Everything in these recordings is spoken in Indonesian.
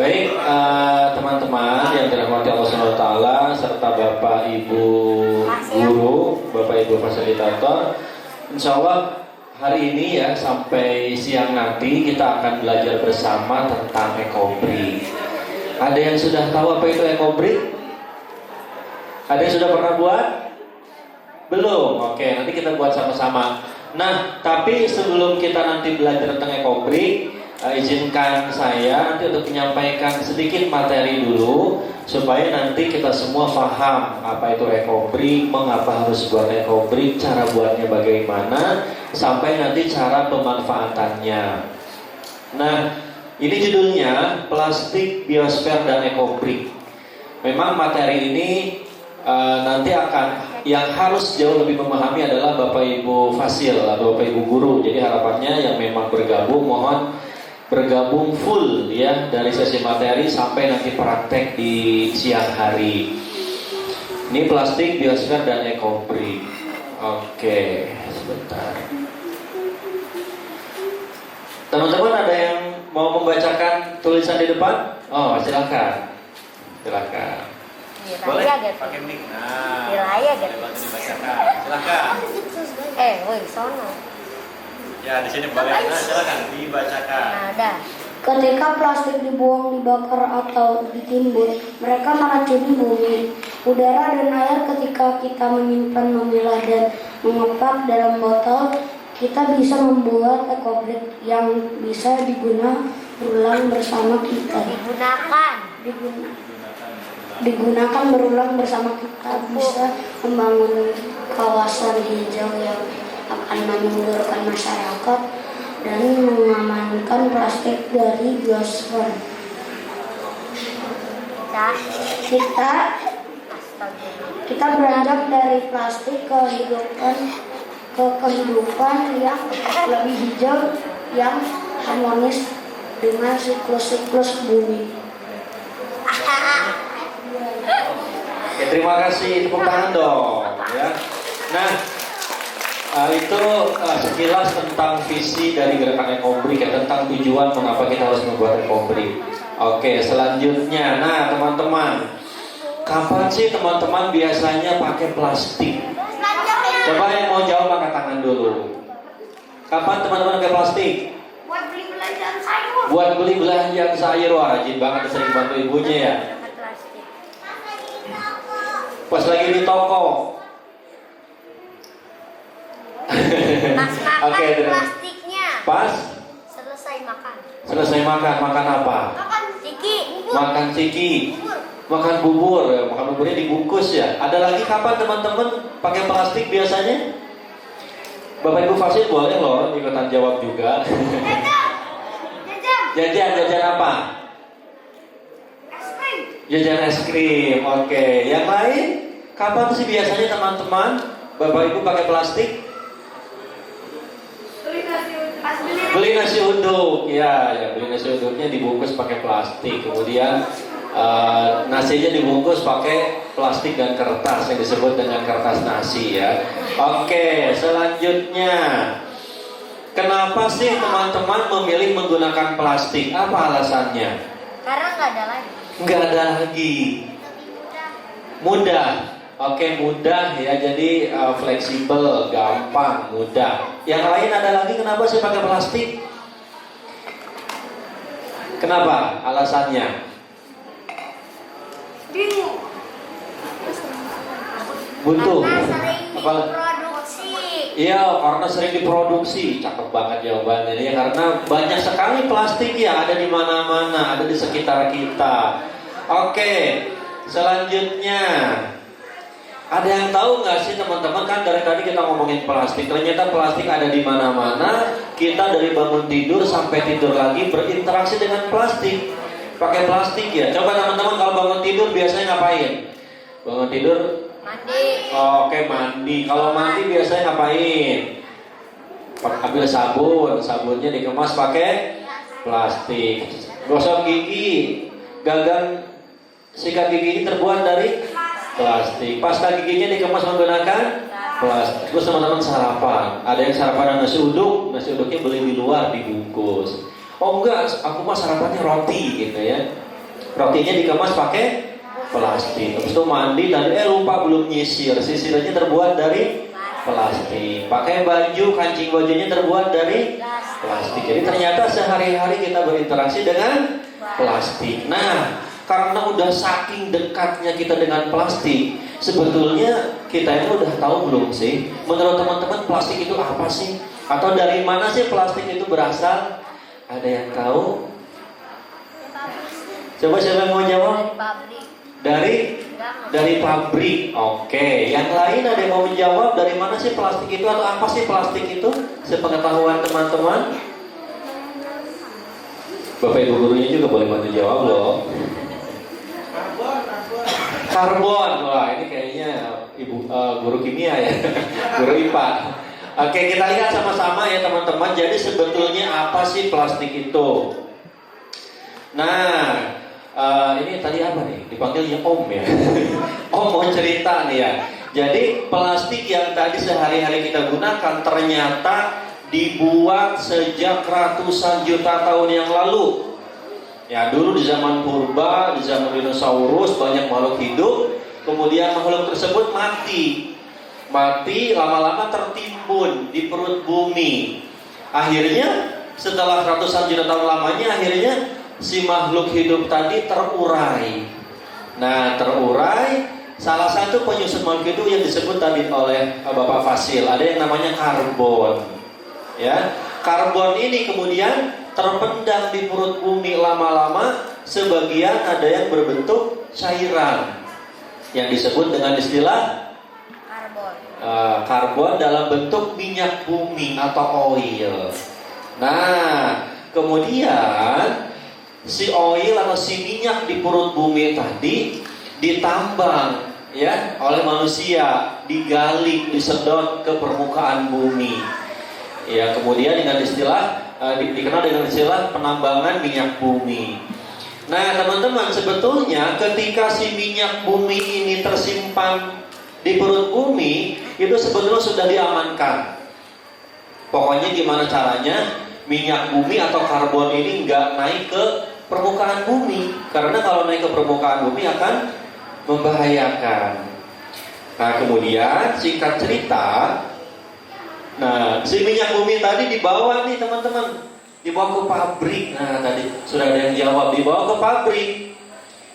Baik, teman-teman yang dirahmati Allah SWT serta Bapak Ibu guru, Bapak Ibu fasilitator, insya Allah hari ini ya sampai siang nanti kita akan belajar bersama tentang ekobrik. Ada yang sudah tahu apa itu ekobrik? Ada yang sudah pernah buat? Belum? Oke, nanti kita buat sama-sama. Nah, tapi sebelum kita nanti belajar tentang ekobrik, izinkan saya nanti untuk menyampaikan sedikit materi dulu supaya nanti kita semua paham apa itu ekobrik, mengapa harus buat ekobrik, cara buatnya bagaimana, sampai nanti cara pemanfaatannya. Nah, ini judulnya plastik, biosfer, dan ekobrik. Memang materi ini nanti akan yang harus jauh lebih memahami adalah Bapak Ibu Fasil atau Bapak Ibu guru. Jadi harapannya yang memang bergabung mohon bergabung full ya dari sesi materi sampai nanti praktek di siang hari. Ini plastik, biosfer, dan ekobrik. Oke, sebentar. Teman-teman ada yang mau membacakan tulisan di depan? Oh, silakan. Silakan. Boleh pakai mic. Nah, boleh bantu dibacakan. Silakan. Woi, sono. Ya, di sini boleh. Nah, silakan dibacakan. Ada. Ketika plastik dibuang, dibakar, atau ditimbun, mereka meracuni bumi, udara, dan air. Ketika kita menyimpan, memilah, dan mengepak dalam botol, kita bisa membuat ekobrik yang bisa digunakan berulang bersama kita. Digunakan berulang bersama kita, bisa membangun kawasan hijau yang akan menyuburkan masyarakat dan mengamankan plastik dari biosfer. Kita beranjak dari plastik ke kehidupan yang lebih hijau, yang harmonis dengan siklus-siklus bumi. Oke, terima kasih, tepuk tangan dong ya. Nah, itu sekilas tentang visi dari gerakan ekobrik ya, tentang tujuan mengapa kita harus membuat ekobrik. Oke, selanjutnya, nah teman-teman, kapan sih teman-teman biasanya pakai plastik? Coba yang mau jawab angkat tangan dulu. Kapan teman-teman pakai plastik? Buat beli belanjaan sayur. Buat beli belanjaan sayur, wah rajin banget, sering bantu ibunya ya. Pas lagi di toko. Pas makan Oke, plastiknya. Pas Selesai makan. selesai makan, makan apa? Makan ciki. Makan ciki, makan bubur, ya, makan buburnya dibungkus ya. Ada lagi kapan teman-teman pakai plastik biasanya? Bapak Ibu Fasil boleh loh ikutan jawab juga. Jajan apa? Jajan es krim. Oke, yang lain? Kapan sih biasanya teman-teman Bapak Ibu pakai plastik? Beli nasi uduk, ya beli nasi uduknya dibungkus pakai plastik, kemudian nasinya dibungkus pakai plastik dan kertas yang disebut dengan kertas nasi ya. Oke, selanjutnya, kenapa sih teman-teman memilih menggunakan plastik? Apa alasannya? Karena nggak ada lagi. Nggak ada lagi. Mudah. Oke, mudah ya, jadi fleksibel, gampang, mudah. Yang lain ada lagi kenapa sih pakai plastik? Kenapa? Alasannya? Bingung. Butuh. Karena sering Apa? diproduksi. Iya, karena sering diproduksi. Cakep banget jawabannya ya, karena banyak sekali plastik yang ada di mana-mana, ada di sekitar kita. Oke, selanjutnya. Ada yang tahu nggak sih teman-teman, kan dari tadi kita ngomongin plastik, ternyata plastik ada di mana-mana. Kita dari bangun tidur sampai tidur lagi berinteraksi dengan plastik, pakai plastik ya. Coba teman-teman kalau bangun tidur biasanya ngapain? Bangun tidur? Mandi. Oke, mandi. Kalau mandi biasanya ngapain? Ambil sabun, sabunnya dikemas pakai plastik. Gosok gigi, gagang sikat gigi terbuat dari plastik. Pasta giginya dikemas menggunakan plastik. Terus teman-teman sarapan, ada yang sarapan nasi uduk, nasi uduknya beli di luar dibungkus. Oh enggak, aku mah sarapannya roti gitu ya. Rotinya dikemas pakai plastik. Terus itu mandi dan lupa belum nyisir. Sisirannya terbuat dari plastik. Pakai baju, kancing bajunya terbuat dari plastik. Jadi ternyata sehari-hari kita berinteraksi dengan plastik. Nah, karena udah saking dekatnya kita dengan plastik, sebetulnya kita ini udah tahu belum sih? Menurut teman-teman plastik itu apa sih? Atau dari mana sih plastik itu berasal? Ada yang tahu? Coba siapa yang mau jawab? Dari pabrik. Oke, yang lain ada yang mau menjawab dari mana sih plastik itu atau apa sih plastik itu? Sepengetahuan teman-teman. Bapak Ibu gurunya juga boleh bantu jawab loh. Karbon. Wah, ini kayaknya guru kimia ya. Guru IPA. Oke, kita lihat sama-sama ya teman-teman. Jadi sebetulnya apa sih plastik itu? Nah, ini tadi apa nih? Dipanggilnya Om ya. Om mau cerita nih ya. Jadi plastik yang tadi sehari-hari kita gunakan ternyata dibuat sejak ratusan juta tahun yang lalu. Ya, dulu di zaman purba, di zaman dinosaurus banyak makhluk hidup. Kemudian makhluk tersebut mati. Mati lama-lama tertimbun di perut bumi. Akhirnya setelah ratusan juta tahun lamanya akhirnya si makhluk hidup tadi terurai. Nah, terurai, salah satu penyusun makhluk hidup yang disebut tadi oleh Bapak Fasil, ada yang namanya karbon. Ya, karbon ini kemudian terpendam di perut bumi lama-lama, sebagian ada yang berbentuk cairan yang disebut dengan istilah karbon dalam bentuk minyak bumi atau oil. Nah, kemudian si oil atau si minyak di perut bumi tadi ditambang ya oleh manusia, digali, disedot ke permukaan bumi. Ya, kemudian dengan istilah dikenal dengan istilah penambangan minyak bumi. Nah, teman-teman, sebetulnya ketika si minyak bumi ini tersimpan di perut bumi, itu sebetulnya sudah diamankan. Pokoknya gimana caranya minyak bumi atau karbon ini nggak naik ke permukaan bumi, karena kalau naik ke permukaan bumi akan membahayakan. Nah, kemudian singkat cerita, nah si minyak bumi tadi dibawa nih teman-teman, dibawa ke pabrik. Nah, tadi sudah ada yang jawab, dibawa ke pabrik,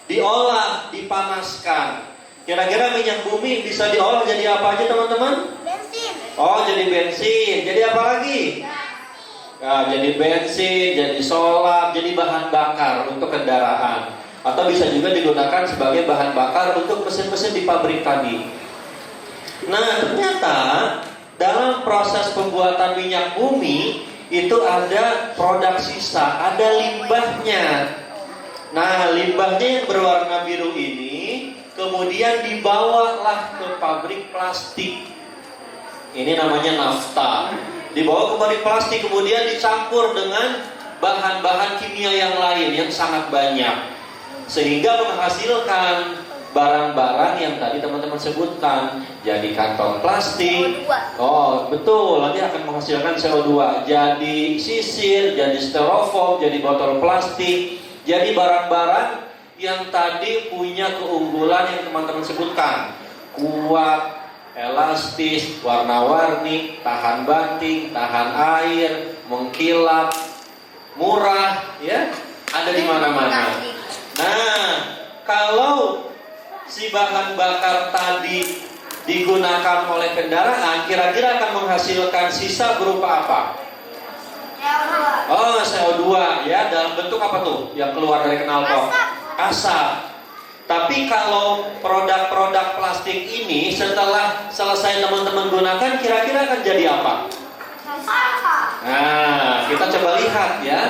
diolah, dipanaskan. Kira-kira minyak bumi bisa diolah jadi apa aja teman-teman? Bensin. Oh, jadi bensin. Jadi apa lagi? Nah, jadi bensin, jadi solar, jadi bahan bakar untuk kendaraan. Atau bisa juga digunakan sebagai bahan bakar untuk mesin-mesin di pabrik tadi. Nah, ternyata dalam proses pembuatan minyak bumi itu ada produk sisa, ada limbahnya. Nah, limbahnya yang berwarna biru ini kemudian dibawalah ke pabrik plastik. Ini namanya nafta. Dibawa ke pabrik plastik, kemudian dicampur dengan bahan-bahan kimia yang lain yang sangat banyak, sehingga menghasilkan barang-barang yang tadi teman-teman sebutkan. Jadi kantong plastik, oh betul, nanti akan menghasilkan CO2. Jadi sisir, jadi styrofoam, jadi botol plastik, jadi barang-barang yang tadi punya keunggulan yang teman-teman sebutkan. Kuat, elastis, warna-warni, tahan banting, tahan air, mengkilap, murah, ya, ada di mana-mana. Nah, kalau si bahan bakar tadi digunakan oleh kendaraan, kira-kira akan menghasilkan sisa berupa apa? CO2. Oh, CO2 ya, dalam bentuk apa tuh yang keluar dari knalpot? Asap. Tapi kalau produk-produk plastik ini setelah selesai teman-teman gunakan, kira-kira akan jadi apa? Nah, kita coba lihat ya.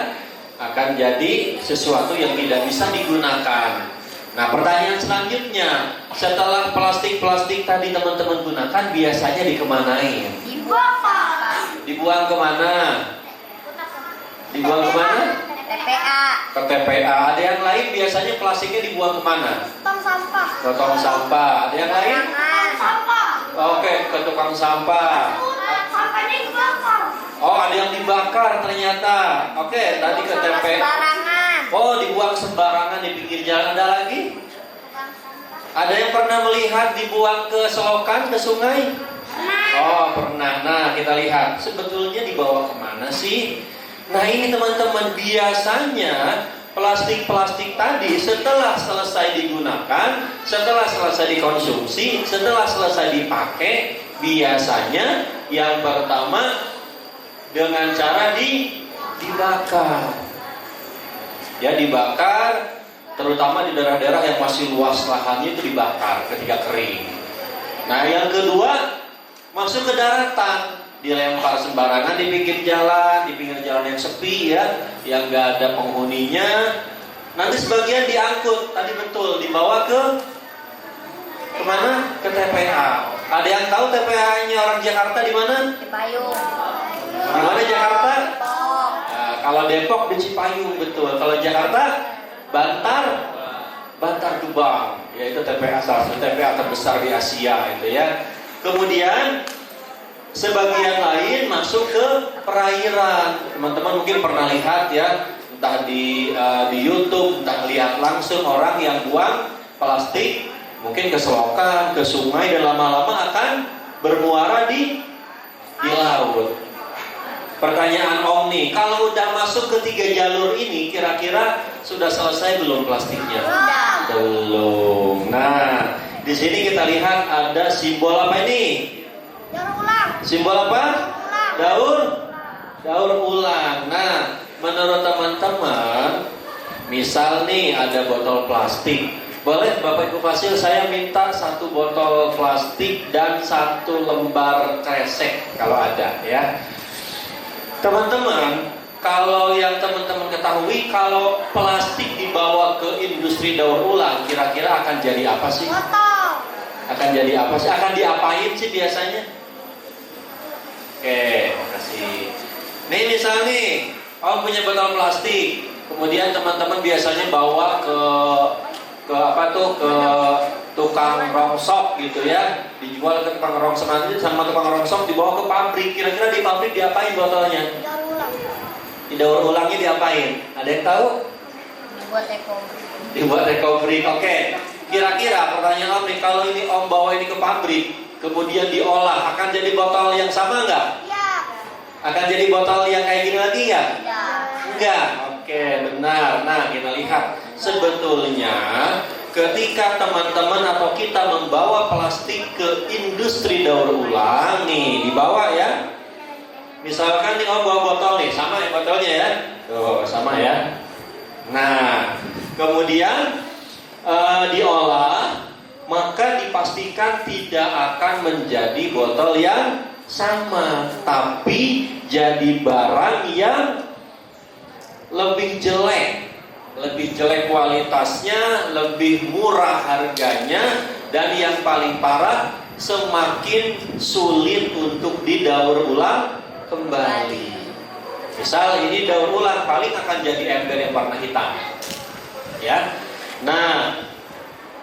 Akan jadi sesuatu yang tidak bisa digunakan. Nah, pertanyaan selanjutnya, setelah plastik-plastik tadi teman-teman gunakan, biasanya dikemanain? Dibuang kemana? Dibuang kemana? TPA. Ke TPA. Ada yang lain biasanya plastiknya dibuang kemana? Tong sampah. Ke tong sampah. Ada yang lain? Sampah. Oke, ke tukang sampah. Sampahnya dibakar. Oh, ada yang dibakar ternyata. Oke, tadi ke TPA. Sembarangan. Oh, dibuang sembarangan di pinggir jalan. Ada lagi? Ada yang pernah melihat dibuang ke selokan, ke sungai? Oh, pernah. Nah, kita lihat. Sebetulnya dibawa kemana sih? Nah, ini teman-teman, biasanya plastik-plastik tadi setelah selesai digunakan, setelah selesai dikonsumsi, setelah selesai dipakai, biasanya yang pertama dengan cara dibakar. Ya, dibakar, terutama di daerah-daerah yang masih luas lahannya itu dibakar ketika kering. Nah, yang kedua, masuk ke daratan, dilempar sembarangan di pinggir jalan yang sepi ya, yang nggak ada penghuninya. Nanti sebagian diangkut, tadi betul, dibawa kemana? Ke TPA. Ada yang tahu TPA-nya orang Jakarta di mana? Cipayung. Di mana Jakarta? Depok. Nah, kalau Depok di Cipayung, betul. Kalau Jakarta, Bantar Gebang, yaitu TPA, salah satu TPA terbesar di Asia itu ya. Kemudian sebagian lain masuk ke perairan. Teman-teman mungkin pernah lihat ya, entah di YouTube, entah lihat langsung orang yang buang plastik mungkin ke selokan, ke sungai, dan lama-lama akan bermuara di laut. Pertanyaan Om nih, kalau udah masuk ke 3 jalur ini, kira-kira sudah selesai belum plastiknya? Sudah. Belum. Nah, di sini kita lihat ada simbol apa ini? Daur ulang. Simbol apa? Daur ulang. Nah, menurut teman-teman, misal nih ada botol plastik. Boleh Bapak Ibu Fasil, saya minta 1 botol plastik dan 1 lembar kresek kalau ada ya. Teman-teman, kalau yang teman-teman ketahui, kalau plastik dibawa ke industri daur ulang, kira-kira akan jadi apa sih? Botol. Akan jadi apa sih? Akan diapain sih biasanya? Oke, makasih. Nih misal nih, Om punya botol plastik, kemudian teman-teman biasanya bawa ke tukang rongsok gitu ya, dijual ke tukang rongsok, nanti sama tukang rongsok dibawa ke pabrik. Kira-kira di pabrik diapain botolnya? Daur ulang. Didaur ulangnya diapain? Ada yang tahu? Dibuat recovery. Dibuat recovery. Oke. Kira-kira pertanyaan Om nih, kalau ini Om bawa ini ke pabrik, kemudian diolah, akan jadi botol yang sama nggak? Iya. Akan jadi botol yang kayak gini lagi nggak? Tidak. Enggak. Oke, benar. Nah, kita lihat sebetulnya ketika teman-teman atau kita membawa plastik ke industri daur ulang nih, dibawa ya. Misalkan nih Om bawa botol nih, sama ya botolnya ya. Tuh, sama ya. Nah, kemudian diolah, maka dipastikan tidak akan menjadi botol yang sama, tapi jadi barang yang lebih jelek kualitasnya, lebih murah harganya, dan yang paling parah semakin sulit untuk didaur ulang kembali. Misal ini daur ulang, paling akan jadi ember yang warna hitam ya. Nah,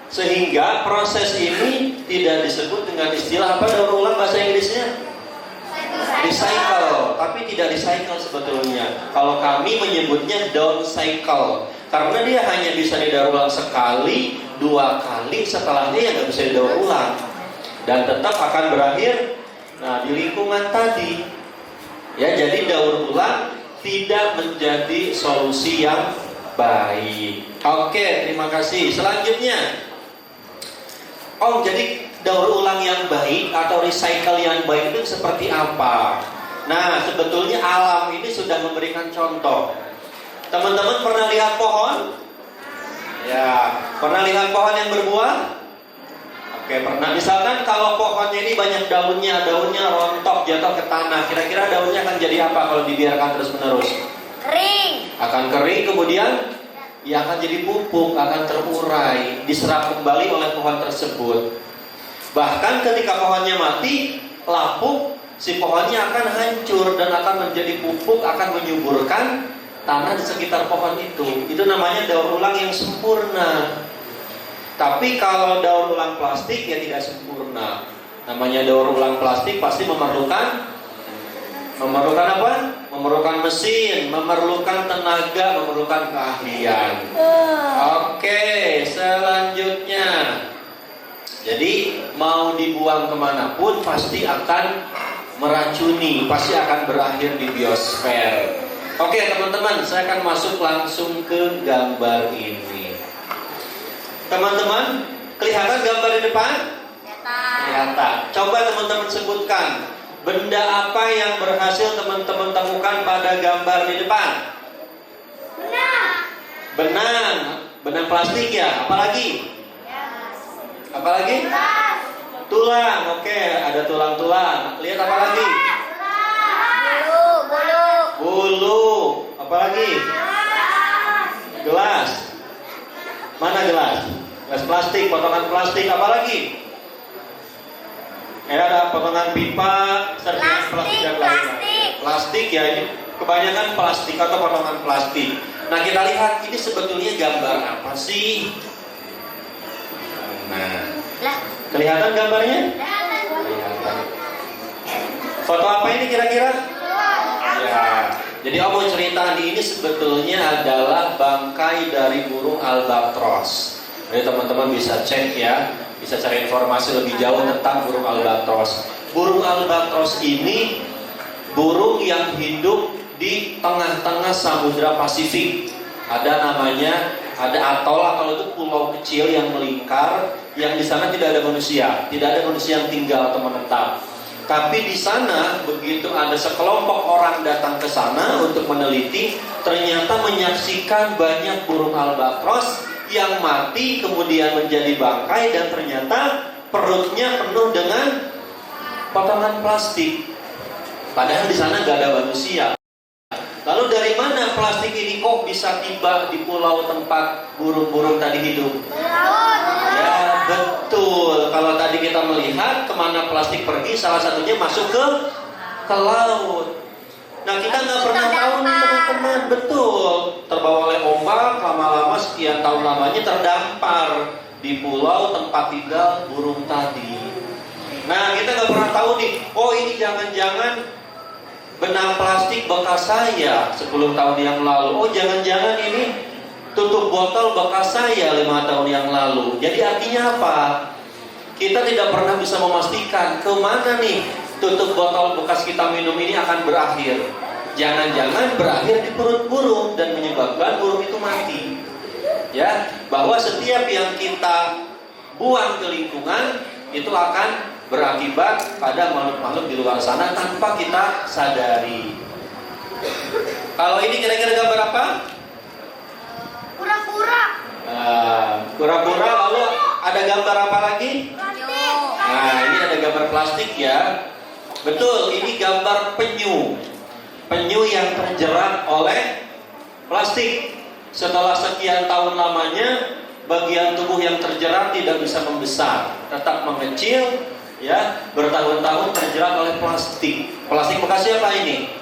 sehingga proses ini tidak disebut dengan istilah apa daur ulang bahasa Inggrisnya? Recycle, tapi tidak recycle sebetulnya. Kalau kami menyebutnya downcycle, karena dia hanya bisa didaur ulang sekali, 2 kali, setelahnya ya nggak bisa didaur ulang, dan tetap akan berakhir di lingkungan tadi. Ya, jadi daur ulang tidak menjadi solusi yang baik. Oke, terima kasih. Selanjutnya, Om, jadi daur ulang yang baik atau recycle yang baik itu seperti apa? Nah, sebetulnya alam ini sudah memberikan contoh. Teman-teman pernah lihat pohon? Ya, pernah lihat pohon yang berbuah? Oke, pernah. Misalkan kalau pohonnya ini banyak daunnya rontok jatuh ke tanah, kira-kira daunnya akan jadi apa kalau dibiarkan terus-menerus? Kering. Akan kering, kemudian ya akan jadi pupuk, akan terurai, diserap kembali oleh pohon tersebut. Bahkan ketika pohonnya mati, lapuk, si pohonnya akan hancur dan akan menjadi pupuk, akan menyuburkan tanah di sekitar pohon itu. Itu namanya daur ulang yang sempurna. Tapi kalau daur ulang plastik ya tidak sempurna. Namanya daur ulang plastik pasti memerlukan apa? memerlukan mesin, memerlukan tenaga, memerlukan keahlian. Oke, selanjutnya. Jadi mau dibuang kemanapun pasti akan meracuni, pasti akan berakhir di biosfer. Oke teman-teman, saya akan masuk langsung ke gambar ini. Teman-teman, kelihatan gambar di depan? Kelihatan. Coba teman-teman sebutkan benda apa yang berhasil teman-teman temukan pada gambar di depan? Benang plastik ya. Apalagi? Tulang. Oke, ada tulang-tulang. Lihat apa lagi? Bulu. Apalagi? Gelas. Mana gelas? Gelas plastik, potongan plastik. Apalagi? Ada potongan pipa, serpihan plastik dan lain-lain. Plastik ya, ini kebanyakan plastik atau potongan plastik. Nah kita lihat ini sebetulnya gambar apa sih? Nah, kelihatan gambarnya? Kelihatan. Foto apa ini kira-kira? Ya, jadi Om mau cerita ini sebetulnya adalah bangkai dari burung albatros. Jadi teman-teman bisa cek ya, bisa cari informasi lebih jauh tentang burung albatros. Burung albatros ini burung yang hidup di tengah-tengah Samudra Pasifik. Ada namanya, ada atol itu pulau kecil yang melingkar, yang di sana tidak ada manusia yang tinggal atau menetap. Tapi di sana begitu ada sekelompok orang datang ke sana untuk meneliti, ternyata menyaksikan banyak burung albatros yang mati kemudian menjadi bangkai dan ternyata perutnya penuh dengan potongan plastik. Padahal di sana nggak ada manusia. Lalu dari mana plastik ini kok bisa tiba di pulau tempat burung-burung tadi hidup? Ya betul. Kalau tadi kita melihat kemana plastik pergi, salah satunya masuk ke laut. Nah kita nggak pernah tahu nih teman-teman, betul. Terbawa oleh ombak, lama-lama sekian tahun lamanya terdampar di pulau tempat tinggal burung tadi. Nah kita nggak pernah tahu nih, oh ini jangan-jangan benang plastik bekas saya 10 tahun yang lalu. Oh jangan-jangan ini tutup botol bekas saya 5 tahun yang lalu. Jadi artinya apa? Kita tidak pernah bisa memastikan kemana nih tutup botol bekas kita minum ini akan berakhir. Jangan-jangan berakhir di perut burung dan menyebabkan burung itu mati. Ya, bahwa setiap yang kita buang ke lingkungan itu akan berakibat pada makhluk-makhluk di luar sana tanpa kita sadari. Kalau ini kira-kira gambar apa? Kura-kura. Kura-kura, lalu ada gambar apa lagi? Nah, ini ada gambar plastik ya. Betul, ini gambar penyu. Penyu yang terjerat oleh plastik. Setelah sekian tahun lamanya, bagian tubuh yang terjerat tidak bisa membesar, tetap mengecil, ya, bertahun-tahun terjerat oleh plastik. Plastik bekasnya apa ini?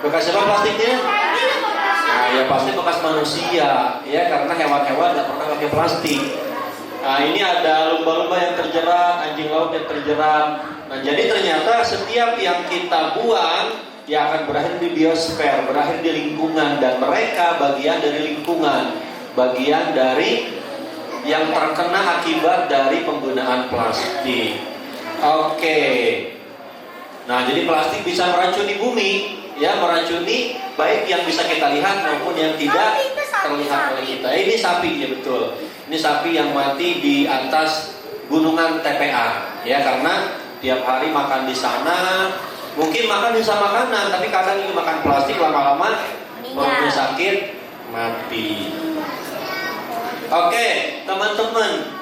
Bekas apa plastiknya? Nah, ya pasti bekas manusia, ya, karena hewan-hewan tidak pernah pakai plastik. Nah, ini ada lumba-lumba yang terjerat, anjing laut yang terjerat. Nah, jadi ternyata setiap yang kita buang ya akan berakhir di biosfer, berakhir di lingkungan, dan mereka bagian dari lingkungan, bagian dari yang terkena akibat dari penggunaan plastik. Oke. Nah, jadi plastik bisa meracuni bumi, ya, meracuni baik yang bisa kita lihat maupun yang tidak terlihat oleh kita. Ini sapi ya, betul. Ini sapi yang mati di atas gunungan TPA, ya, karena tiap hari makan di sana. Mungkin makan bisa makanan, tapi kadang ini makan plastik, lama-lama perutnya sakit, mati. Oke, teman-teman,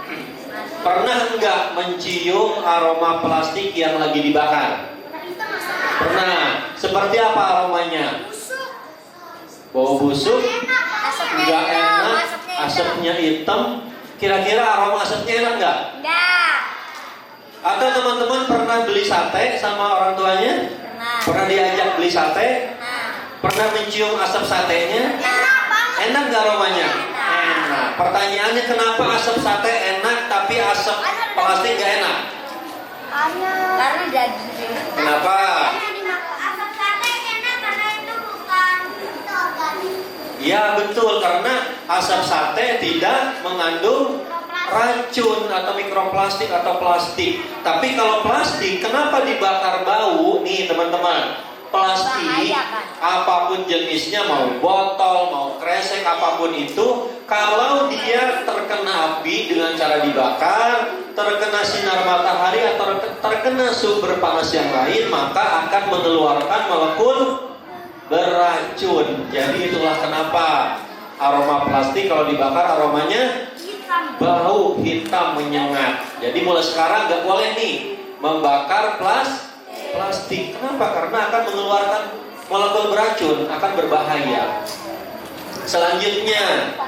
pernah enggak mencium aroma plastik yang lagi dibakar? Pernah. Seperti apa aromanya? Bau busuk? Enggak enak, asapnya hitam. Kira-kira aroma asapnya enak enggak? Enggak. Atau teman-teman pernah beli sate sama orang tuanya? Pernah diajak beli sate? Pernah mencium asap satenya? Enak gak aromanya? Enak. Pertanyaannya, kenapa asap sate enak tapi asap plastik gak enak? Karena daging. Kenapa? Asap sate enak Ya betul, karena asap sate tidak mengandung racun atau mikroplastik atau plastik. Tapi kalau plastik, kenapa dibakar bau? Nih teman-teman, plastik apapun jenisnya, mau botol, mau kresek, apapun itu, kalau dia terkena api dengan cara dibakar, terkena sinar matahari atau terkena sumber panas yang lain, maka akan mengeluarkan molekul beracun. Jadi itulah kenapa aroma plastik kalau dibakar aromanya bau hitam menyengat. Jadi mulai sekarang nggak boleh nih membakar plastik. Kenapa? Karena akan mengeluarkan molekul beracun, akan berbahaya. Selanjutnya,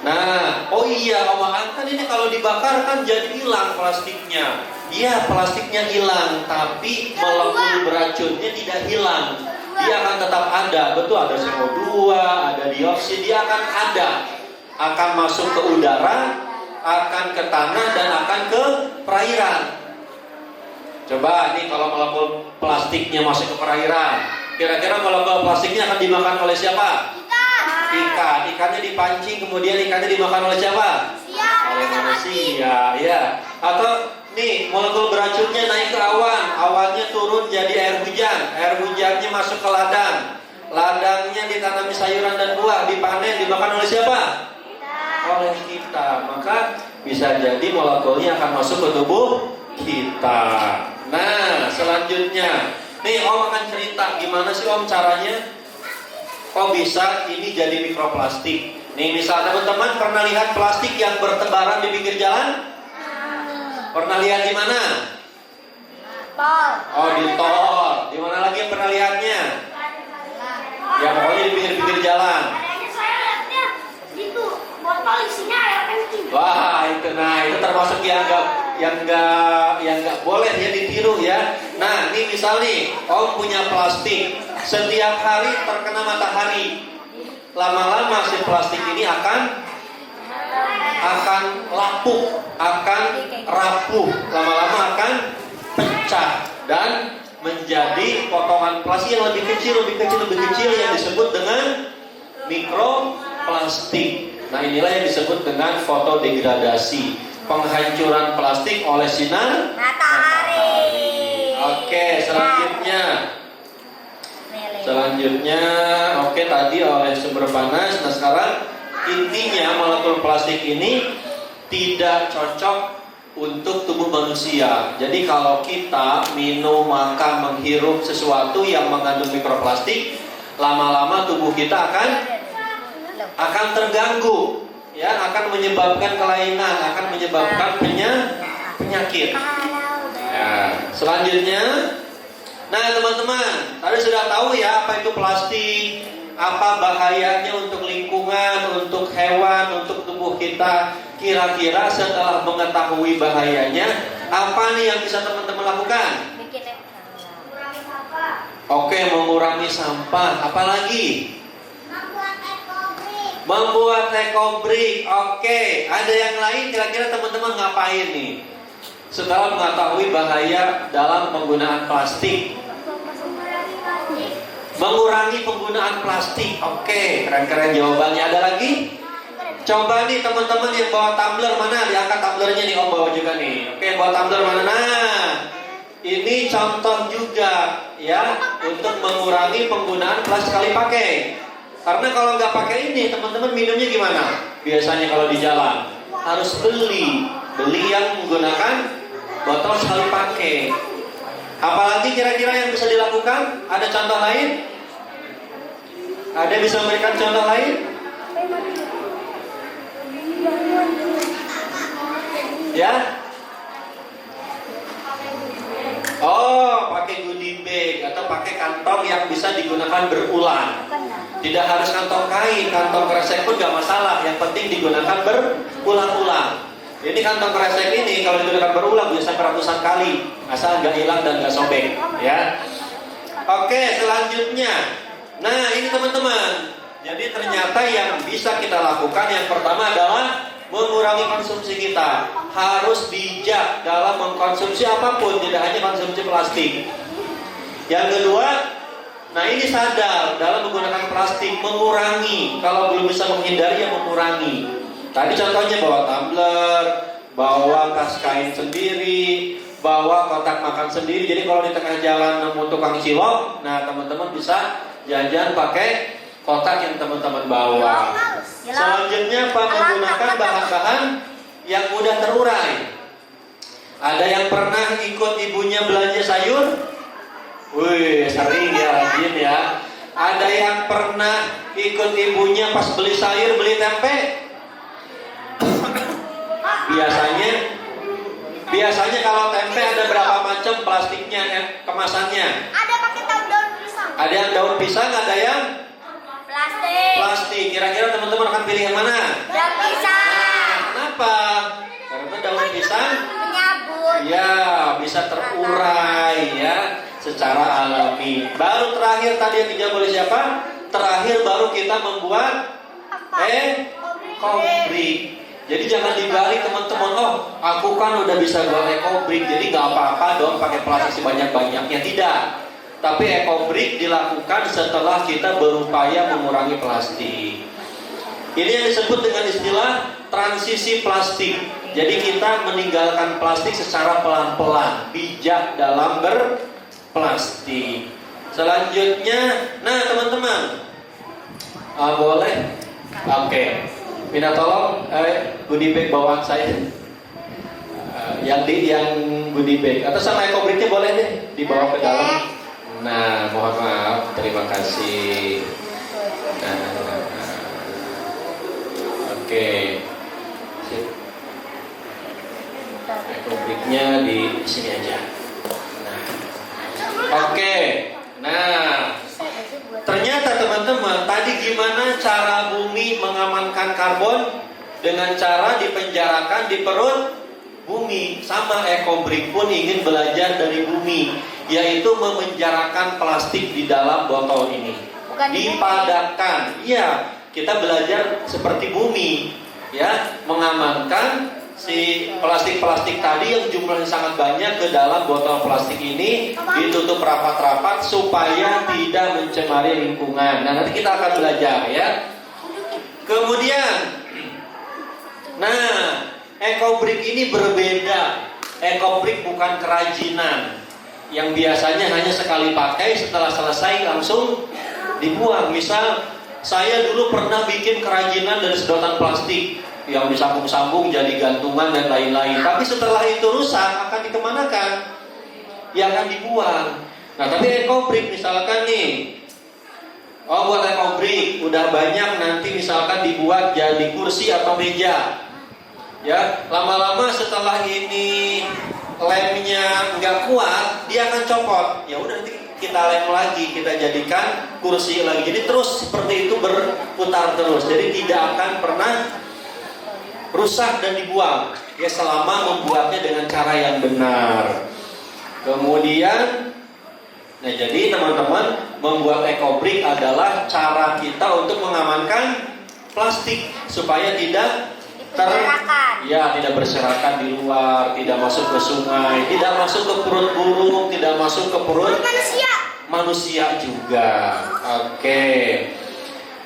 nah, oh iya, omongan kan ini kalau dibakar kan jadi hilang plastiknya. Iya, plastiknya hilang, tapi molekul beracunnya tidak hilang. Dia akan tetap ada. Betul, ada CO2, ada dioksid, dia akan ada. Akan masuk ke udara, akan ke tanah, dan akan ke perairan. Coba nih kalau molekul plastiknya masuk ke perairan, kira-kira molekul plastiknya akan dimakan oleh siapa? Ikan. Ikannya dipancing, kemudian ikannya dimakan oleh siapa? Oleh manusia, ya. Atau nih molekul beracunnya naik ke awan, awannya turun jadi air hujan, air hujannya masuk ke ladang, ladangnya ditanami sayuran dan buah, dipanen, dimakan oleh siapa? Oleh kita. Maka bisa jadi molekulnya akan masuk ke tubuh kita. Nah, selanjutnya, nih Om akan cerita gimana sih Om caranya kok bisa ini jadi mikroplastik. Nih misal teman-teman pernah lihat plastik yang bertebaran di pinggir jalan? Pernah lihat di mana? Tol. Oh, di tol. Di mana lagi yang pernah lihatnya? Ya pokoknya di pinggir-pinggir jalan. Saya lihatnya itu botol isinya air kencing. Wah, itu termasuk yang nggak boleh ya ditiru ya. Nah, ini misal nih, Om punya plastik, setiap hari terkena matahari, lama-lama si plastik ini akan lapuk, akan rapuh, lama-lama akan pecah dan menjadi potongan plastik yang lebih kecil yang disebut dengan mikroplastik. Nah, inilah yang disebut dengan fotodegradasi, penghancuran plastik oleh sinar matahari. Oke, selanjutnya, oke tadi oleh sumber panas. Nah, sekarang intinya molekul plastik ini tidak cocok untuk tubuh manusia. Jadi kalau kita minum, makan, menghirup sesuatu yang mengandung mikroplastik, lama-lama tubuh kita akan terganggu, ya, akan menyebabkan kelainan, akan menyebabkan penyakit. Ya, selanjutnya, nah teman-teman, tadi sudah tahu ya apa itu plastik, apa bahayanya untuk lingkungan, untuk hewan, untuk tubuh kita. Kira-kira setelah mengetahui bahayanya, apa nih yang bisa teman-teman lakukan? Mengurangi sampah. Oke, mengurangi sampah. Apalagi? Membuat ekobrik. Oke, ada yang lain kira-kira teman-teman ngapain nih? Setelah mengetahui bahaya dalam penggunaan plastik. Mengurangi penggunaan plastik. Oke, keren-keren jawabannya. Ada lagi? Coba nih teman-teman yang bawa tumbler mana? Diangkat tumblernya nih, Om bawa juga nih. Oke, bawa tumbler mana? Nah, ini contoh juga ya untuk mengurangi penggunaan plastik sekali pakai. Karena kalau nggak pakai ini, teman-teman minumnya gimana? Biasanya kalau di jalan harus beli yang menggunakan botol sekali pakai. Apalagi kira-kira yang bisa dilakukan? Ada contoh lain? Ada yang bisa memberikan contoh lain? Ya? Oh, pakai goodie bag atau pakai kantong yang bisa digunakan berulang. Tidak harus kantong kain, kantong kresek pun gak masalah. Yang penting digunakan berulang-ulang. Ini kantong kresek ini kalau digunakan berulang bisa ratusan kali, asal nggak hilang dan nggak sobek, ya. Oke, selanjutnya. Nah, ini teman-teman. Jadi ternyata yang bisa kita lakukan yang pertama adalah mengurangi konsumsi kita. Harus bijak dalam mengkonsumsi apapun, tidak hanya konsumsi plastik. Yang kedua, Nah ini sadar dalam menggunakan plastik, mengurangi. Kalau belum bisa menghindari ya mengurangi. Tadi contohnya bawa tumbler, bawa tas kain sendiri, bawa kotak makan sendiri. Jadi kalau di tengah jalan nemu tukang cilok, nah teman-teman bisa jajan pakai kotak yang teman-teman bawa. Selanjutnya apa? Menggunakan bahan-bahan yang mudah terurai. Ada yang pernah ikut ibunya belanja sayur? Wih, sering ya, rajin ya. Ada yang pernah ikut ibunya pas beli sayur, beli tempe? Biasanya kalau tempe ada berapa macam plastiknya, kemasannya? Ada pakai daun pisang. Ada yang daun pisang, ada yang Plastik. plastik. Kira-kira teman-teman akan pilih yang mana? Daun pisang. Nah, kenapa? Karena daun pisang Menyabut. ya bisa terurai ya secara alami. Baru terakhir tadi yang tiga boleh siapa? Terakhir baru kita membuat ekobrik. Jadi jangan dibalik teman-teman. Oh, aku kan udah bisa buat ekobrik, jadi nggak apa-apa dong pakai plastik sebanyak-banyaknya. Tidak. Tapi ekobrik dilakukan setelah kita berupaya mengurangi plastik. Ini yang disebut dengan istilah transisi plastik. Jadi kita meninggalkan plastik secara pelan-pelan, bijak dalam berplastik. Selanjutnya, nah teman-teman, boleh, oke. Minta tolong goodie bag bawaan saya, yang goodie bag atau sama ekobriknya boleh deh dibawa ke dalam. Nah, mohon maaf, terima kasih. Oke. Ekobriknya di sini aja. Nah, oke. Nah, ternyata teman-teman, tadi gimana cara bumi mengamankan karbon? Dengan cara dipenjarakan di perut bumi. Sama ekobrik pun ingin belajar dari bumi, yaitu memenjarakan plastik di dalam botol ini. Dipadatkan. Iya, kita belajar seperti bumi, ya, mengamankan si plastik-plastik tadi yang jumlahnya sangat banyak ke dalam botol plastik ini, ditutup rapat-rapat supaya tidak mencemari lingkungan. Nah, nanti kita akan belajar ya. Kemudian, nah, ekobrik ini berbeda. Ekobrik bukan kerajinan yang biasanya hanya sekali pakai, setelah selesai langsung dibuang. Misal, saya dulu pernah bikin kerajinan dari sedotan plastik yang disambung-sambung jadi gantungan dan lain-lain. Tapi setelah itu rusak, akan dikemanakan? Ya akan dibuang. Nah, tapi ekobrik misalkan nih, oh buat ekobrik udah banyak, nanti misalkan dibuat jadi kursi atau meja. Ya, lama-lama setelah ini lemnya nggak kuat, dia akan copot. Ya udah, nanti kita lem lagi, kita jadikan kursi lagi. Jadi terus seperti itu berputar terus. Jadi tidak akan pernah rusak dan dibuang, ya, selama membuatnya dengan cara yang benar. Kemudian, nah jadi teman-teman, membuat ekobrik adalah cara kita untuk mengamankan plastik supaya tidak tidak berserakan di luar, tidak masuk ke sungai, tidak masuk ke perut burung, tidak masuk ke perut manusia juga. Oke.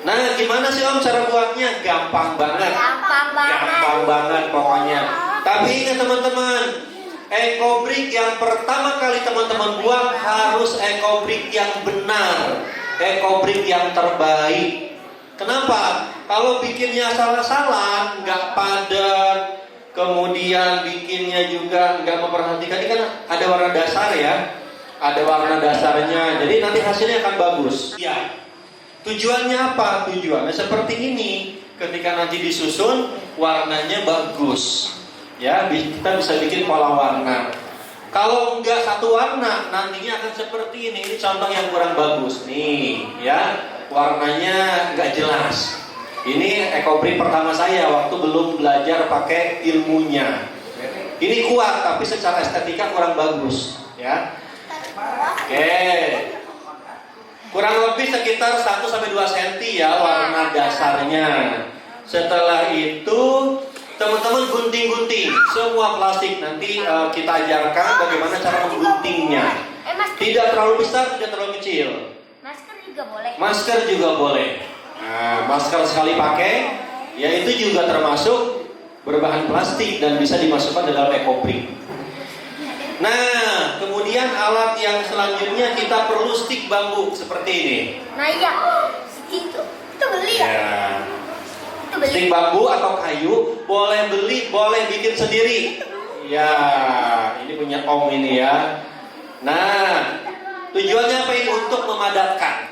Nah, gimana sih Om cara buatnya? Gampang banget. Gampang banget pokoknya. Tapi ingat teman-teman, ekobrik yang pertama kali teman-teman buat harus ekobrik yang benar, ekobrik yang terbaik. Kenapa? Kalau bikinnya salah-salah, nggak padat, kemudian bikinnya juga nggak memperhatikan, ini kan ada warna dasar ya, ada warna dasarnya, jadi nanti hasilnya akan bagus. Ya. Tujuannya apa? Tujuannya seperti ini. Ketika nanti disusun, warnanya bagus. Ya, kita bisa bikin pola warna. Kalau enggak satu warna, nantinya akan seperti ini. Ini contoh yang kurang bagus nih, ya. Warnanya enggak jelas. Ini ekobrik pertama saya waktu belum belajar pakai ilmunya. Ini kuat, tapi secara estetika kurang bagus, ya. Oke. Kurang lebih sekitar 1-2 cm ya warna dasarnya. Setelah itu teman-teman gunting-gunting semua plastik. Nanti kita ajarkan bagaimana cara mengguntingnya. Tidak terlalu besar, tidak terlalu kecil. juga boleh. Masker juga boleh. Nah, masker sekali pakai, ya itu juga termasuk berbahan plastik dan bisa dimasukkan ke dalam ekobrik. Nah, kemudian alat yang selanjutnya kita perlu stik bambu seperti ini. Nah iya, itu beli ya? Ya. Itu beli. Stik bambu atau kayu boleh beli, boleh bikin sendiri. Ya, ini punya Om ini ya. Nah, tujuannya apa ini? Untuk memadatkan.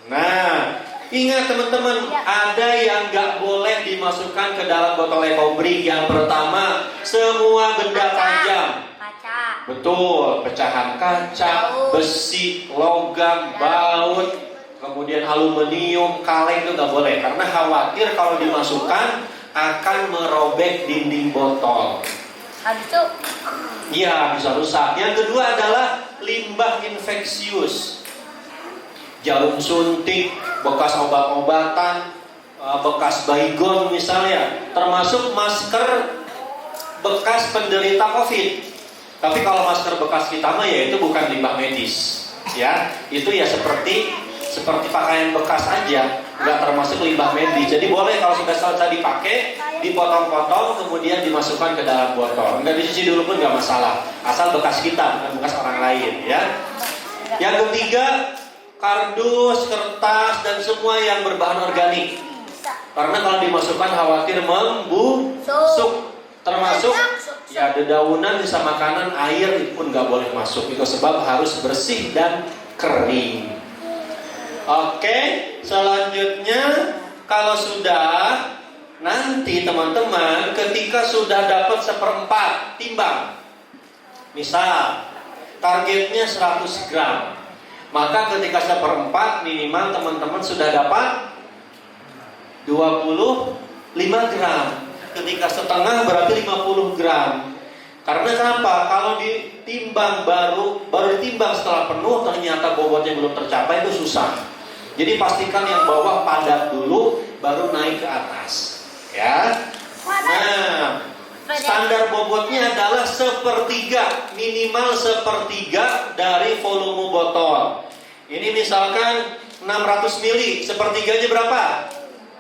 Nah, ingat teman-teman, ada yang nggak boleh dimasukkan ke dalam botol ekobrik. Yang pertama, semua benda tajam. Kaca. Betul, pecahan kaca, besi, logam, baut, kemudian aluminium, kaleng itu nggak boleh. Karena khawatir kalau dimasukkan akan merobek dinding botol. Habis itu Iya, bisa rusak. Yang kedua adalah limbah infeksius. Jarum suntik, bekas obat-obatan, bekas baygon misalnya, termasuk masker bekas penderita COVID. Tapi kalau masker bekas kita mah ya itu bukan limbah medis, ya. Itu ya seperti pakaian bekas aja, nggak termasuk limbah medis. Jadi boleh kalau sudah selesai dipakai, dipotong-potong, kemudian dimasukkan ke dalam botol. Nggak dicuci dulu pun nggak masalah, asal bekas kita bukan bekas orang lain, ya. Yang ketiga, kardus, kertas, dan semua yang berbahan organik. Karena kalau dimasukkan khawatir membusuk, termasuk ya dedaunan, bisa makanan, air pun nggak boleh masuk. Itu sebab harus bersih dan kering. Oke, selanjutnya kalau sudah nanti teman-teman ketika sudah dapat 1/4 timbang, misal targetnya 100 gram, maka ketika 1/4 minimal teman-teman sudah dapat 25 gram. Ketika setengah berarti 50 gram. Karena kenapa? Kalau ditimbang baru ditimbang setelah penuh ternyata bobotnya belum tercapai, itu susah. Jadi pastikan yang bawah padat dulu, baru naik ke atas, ya. Nah, standar bobotnya adalah 1/3, minimal 1/3 dari volume botol. Ini misalkan 600 mili, 1/3-nya berapa?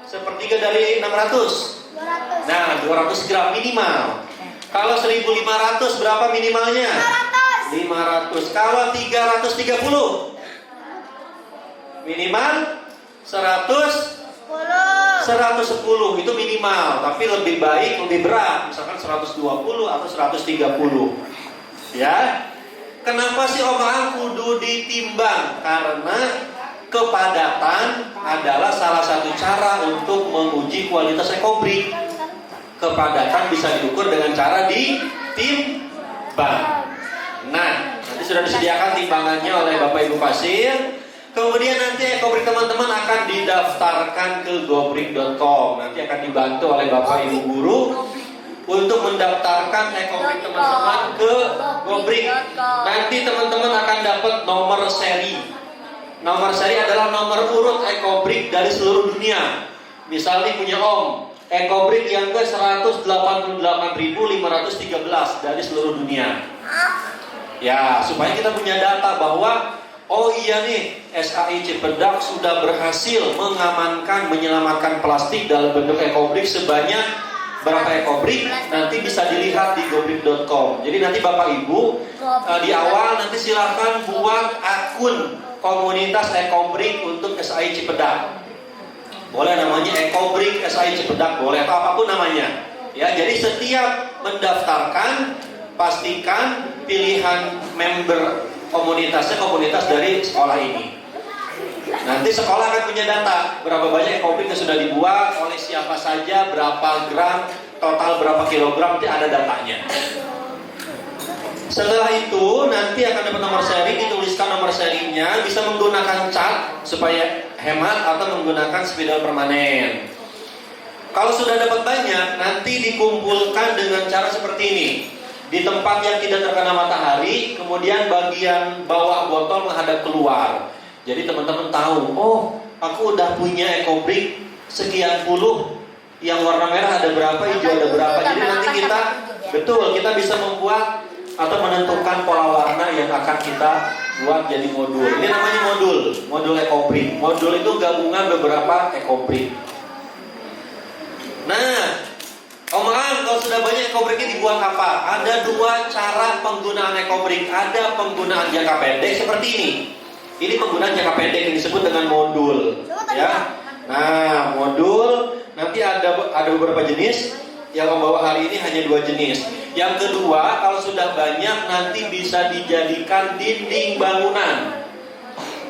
1/3 dari 600. 200. Nah, 200 gram minimal. Kalau 1500 berapa minimalnya? 500. Kalau 330 minimal 110 itu minimal, tapi lebih baik lebih berat, misalkan 120 atau 130. Ya. Kenapa sih Om kudu ditimbang? Karena kepadatan adalah salah satu cara untuk menguji kualitas ekobrik. Kepadatan bisa diukur dengan cara ditimbang. Nah, nanti sudah disediakan timbangannya oleh Bapak Ibu Pasir. Kemudian nanti ekobrik teman-teman akan didaftarkan ke gobrik.com. Nanti akan dibantu oleh Bapak Ibu guru untuk mendaftarkan ekobrik teman-teman ke gobrik. Nanti teman-teman akan dapat nomor seri. Nomor seri adalah nomor urut ekobrik dari seluruh dunia. Misalnya punya Om, ekobrik yang ke 188.513 dari seluruh dunia. Ya, supaya kita punya data bahwa oh iya nih, SAI Cipedak sudah berhasil mengamankan, menyelamatkan plastik dalam bentuk ekobrik sebanyak berapa ekobrik, nanti bisa dilihat di gobrik.com. Jadi nanti Bapak Ibu di awal nanti silahkan buat akun komunitas ekobrik untuk SAI Cipedak. Boleh namanya ekobrik SAI Cipedak, boleh atau apapun namanya. Ya, jadi setiap mendaftarkan pastikan pilihan member komunitasnya komunitas dari sekolah ini. Nanti sekolah akan punya data berapa banyak ekobrik yang sudah dibuat oleh siapa saja, berapa gram, total berapa kilogram, nanti ada datanya. Setelah itu nanti akan dapat nomor seri, dituliskan nomor serinya, bisa menggunakan cat supaya hemat atau menggunakan spidol permanen. Kalau sudah dapat banyak, nanti dikumpulkan dengan cara seperti ini. Di tempat yang tidak terkena matahari, kemudian bagian bawah botol menghadap keluar. Jadi teman-teman tahu, oh aku udah punya ekobrik sekian puluh, yang warna merah ada berapa, hijau ada berapa. Jadi nanti kita, betul, kita bisa membuat atau menentukan pola warna yang akan kita buat jadi modul. Ini namanya modul ekobrik. Modul itu gabungan beberapa ekobrik. Nah, Om Ang, kalau sudah banyak ekobriknya dibuat apa? Ada dua cara penggunaan ekobrik. Ada penggunaan jangka pendek seperti ini. Ini penggunaan jangka pendek yang disebut dengan modul. Ya. Nah, modul nanti ada beberapa jenis. Yang membawa hari ini hanya 2 jenis. Yang kedua, kalau sudah banyak nanti bisa dijadikan dinding bangunan,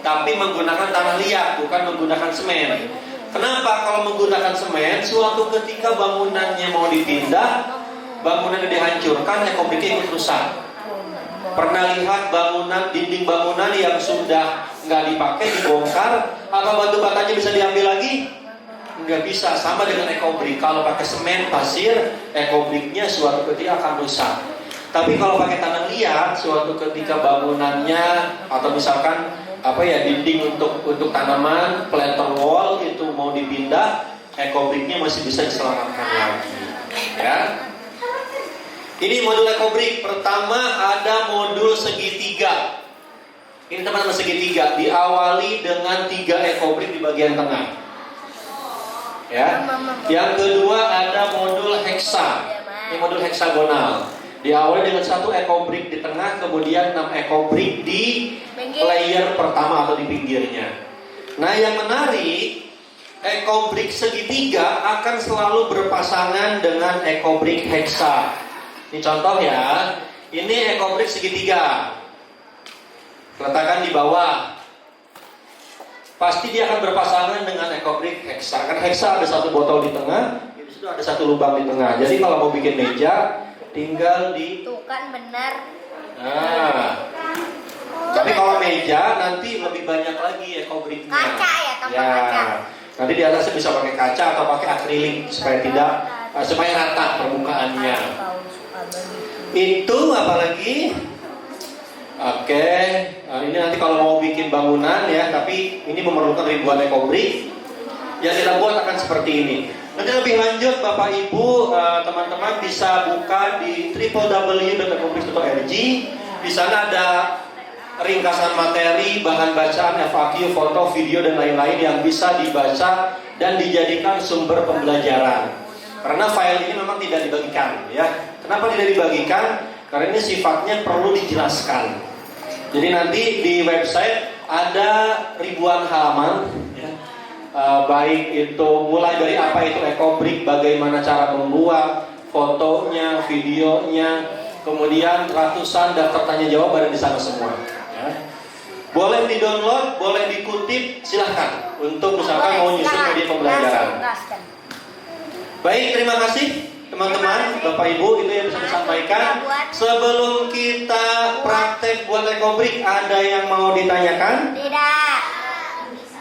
tapi menggunakan tanah liat, bukan menggunakan semen. Kenapa? Kalau menggunakan semen, suatu ketika bangunannya mau dipindah, bangunannya dihancurkan, ekobriknya ikut rusak. Pernah lihat dinding bangunan yang sudah nggak dipakai dibongkar, apa batu batanya bisa diambil lagi? Nggak bisa. Sama dengan ekobrik. Kalau pakai semen, pasir, ekobriknya suatu ketika akan rusak. Tapi kalau pakai tanah liat, suatu ketika bangunannya atau misalkan dinding untuk tanaman, planter wall itu mau dipindah, ekobriknya masih bisa diselamatkan lagi. Ya. Ini modul ekobrik. Pertama ada modul segitiga. Ini teman-teman segitiga. Diawali dengan 3 ekobrik di bagian tengah. Ya. Yang kedua ada modul heksa. Ini modul heksagonal. Diawali dengan 1 ekobrik di tengah, kemudian 6 ekobrik di layer pertama atau di pinggirnya. Nah, yang menarik, ekobrik segitiga akan selalu berpasangan dengan ekobrik heksa. Ini contoh ya. Ini ekobrik segitiga. Letakkan di bawah. Pasti dia akan berpasangan dengan ekobrik heksa. Kan heksa ada 1 botol di tengah, di situ ada 1 lubang di tengah. Jadi kalau mau bikin meja, tinggal di. Tuh kan benar. Nah, tapi kalau meja nanti lebih banyak lagi ekobriknya. Kaca ya, tambah kaca. Nanti di atasnya bisa pakai kaca atau pakai akrilik supaya rata permukaannya. Itu apalagi? Oke, ini nanti kalau mau bikin bangunan ya, tapi ini memerlukan ribuan ekobrik. Yang kita buat akan seperti ini. Nanti lebih lanjut Bapak Ibu, teman-teman bisa buka di www.ekobrik.org. Di sana ada ringkasan materi, bahan bacaan, FAQ, foto, video dan lain-lain yang bisa dibaca dan dijadikan sumber pembelajaran. Karena file ini memang tidak dibagikan, ya. Kenapa tidak dibagikan? Karena ini sifatnya perlu dijelaskan. Jadi nanti di website ada ribuan halaman, ya. Baik itu mulai dari apa itu ekobrik, bagaimana cara membuat, fotonya, videonya, kemudian ratusan daftar tanya jawab ada di sana semua. Ya. Boleh di-download, boleh dikutip, silahkan untuk misalkan mau nyusun media pembelajaran. Baik, terima kasih teman-teman, Bapak Ibu, itu yang bisa disampaikan. Sebelum kita praktek buat ekobrik, ada yang mau ditanyakan? Tidak.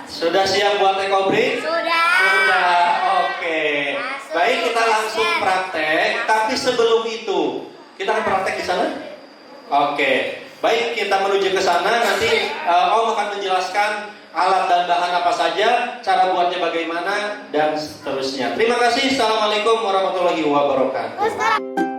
Sudah siap buat ekobrik? Sudah. Oke. Baik, kita langsung praktek. Tapi sebelum itu, kita akan praktek di sana? Oke. Baik, kita menuju ke sana. Nanti Om akan menjelaskan alat dan bahan apa saja, cara buatnya bagaimana, dan seterusnya. Terima kasih. Assalamualaikum warahmatullahi wabarakatuh.